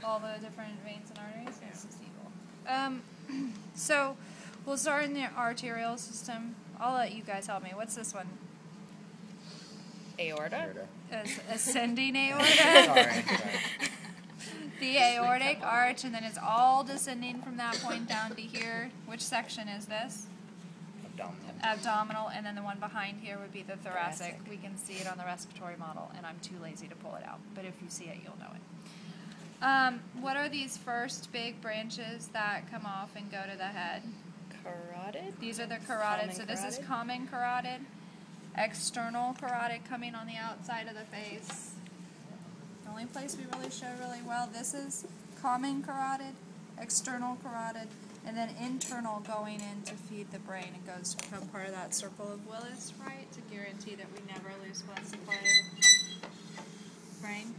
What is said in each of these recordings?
all the different veins and arteries? Yeah. It's just evil. So we'll start in the arterial system. I'll let you guys help me. What's this one? Aorta? Ascending aorta. Sorry. The aortic arch, and then it's all descending from that point down to here. Which section is this? Abdominal. Abdominal, and then the one behind here would be the thoracic. We can see it on the respiratory model, and I'm too lazy to pull it out. But if you see it, you'll know it. What are these first big branches that come off and go to the head? Carotid? These are the carotid. So this is common carotid, external carotid coming on the outside of the face. The only place we really show really well. This is common carotid, external carotid, and then internal going in to feed the brain. It goes to become part of that circle of Willis, right? To guarantee that we never lose blood supply to the brain.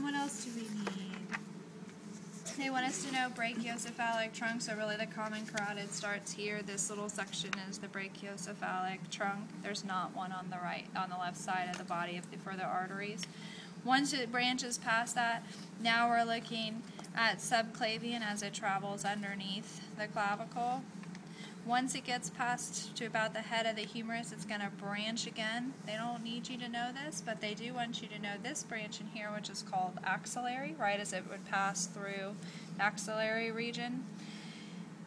What else do we need? They want us to know brachiocephalic trunk, so really the common carotid starts here. This little section is the brachiocephalic trunk. There's not one on the left side of the body for the arteries. Once it branches past that, now we're looking at subclavian as it travels underneath the clavicle. Once it gets past to about the head of the humerus, it's going to branch again. They don't need you to know this, but they do want you to know this branch in here, which is called axillary, right, as it would pass through the axillary region.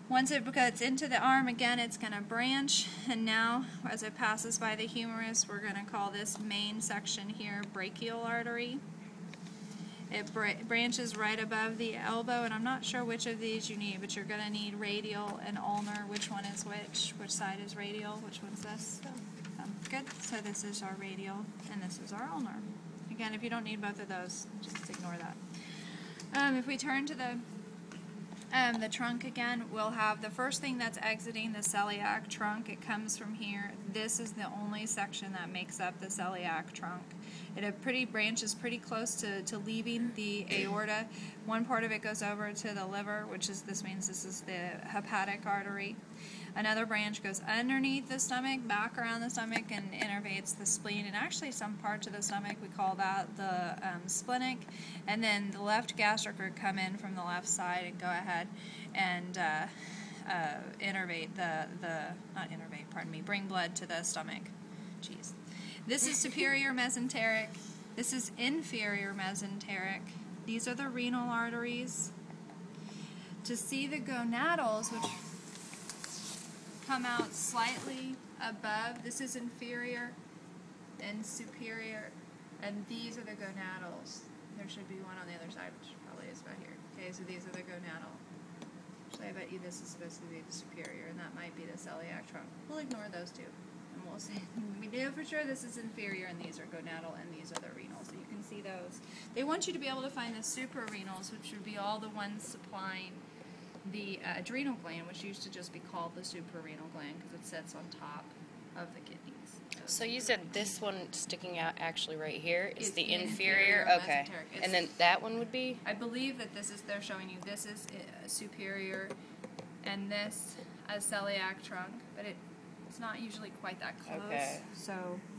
Once it gets into the arm again, it's going to branch, and now as it passes by the humerus, we're going to call this main section here brachial artery. It branches right above the elbow, and I'm not sure which of these you need, but you're going to need radial and ulnar. Which one is which? Which side is radial? Which one's this? Good. So this is our radial, and this is our ulnar. Again, if you don't need both of those, just ignore that. If we turn to the trunk again, we'll have the first thing that's exiting the celiac trunk. It comes from here. This is the only section that makes up the celiac trunk. It branches pretty close to leaving the aorta. One part of it goes over to the liver, this means this is the hepatic artery. Another branch goes underneath the stomach, back around the stomach, and innervates the spleen. And actually some parts of the stomach, we call that the splenic. And then the left gastric would come in from the left side and go ahead and bring blood to the stomach. Jeez. This is superior mesenteric. This is inferior mesenteric. These are the renal arteries. To see the gonadals, which come out slightly above, this is inferior and superior, and these are the gonadals. There should be one on the other side, which probably is about here. Okay, so these are the gonadal. So I bet you this is supposed to be the superior, and that might be the celiac trunk. We'll ignore those two. And we'll say, we know for sure this is inferior, and these are gonadal, and these are the renal. So you can see those. They want you to be able to find the suprarenals, which would be all the ones supplying the adrenal gland, which used to just be called the suprarenal gland because it sits on top of the kidneys. So you said this one sticking out actually right here is the inferior? Okay. And then that one would be? I believe that they're showing you this is superior and this a celiac trunk, but it's not usually quite that close. Okay.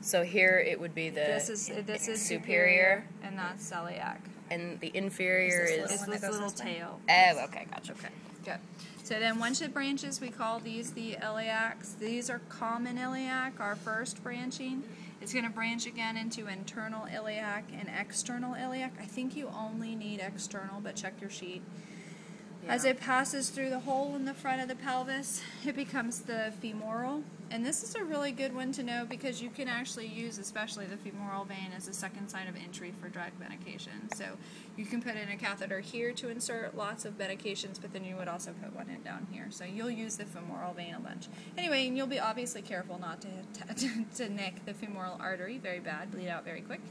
So here it would be the this is superior and that's celiac. And the inferior is this little tail. Oh, okay, gotcha. Okay, good. So then once it branches, we call these the iliacs. These are common iliac, our first branching. It's going to branch again into internal iliac and external iliac. I think you only need external, but check your sheet. Yeah. As it passes through the hole in the front of the pelvis, it becomes the femoral. And this is a really good one to know because you can actually use, especially the femoral vein, as a second sign of entry for drug medication. So you can put in a catheter here to insert lots of medications, but then you would also put one in down here. So you'll use the femoral vein a bunch. Anyway, and you'll be obviously careful not to nick the femoral artery. Very bad, bleed out very quick.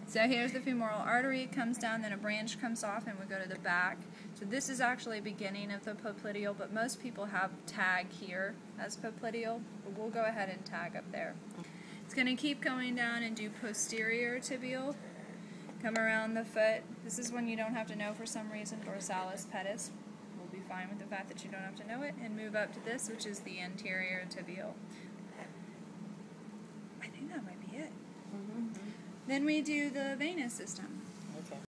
So here's the femoral artery. It comes down, then a branch comes off, and we go to the back. So this is actually beginning of the popliteal, but most people have tag here as popliteal. But we'll go ahead and tag up there. It's going to keep going down and do posterior tibial. Come around the foot. This is one you don't have to know for some reason. Dorsalis pedis. We'll be fine with the fact that you don't have to know it. And move up to this, which is the anterior tibial. I think that might be it. Then we do the venous system.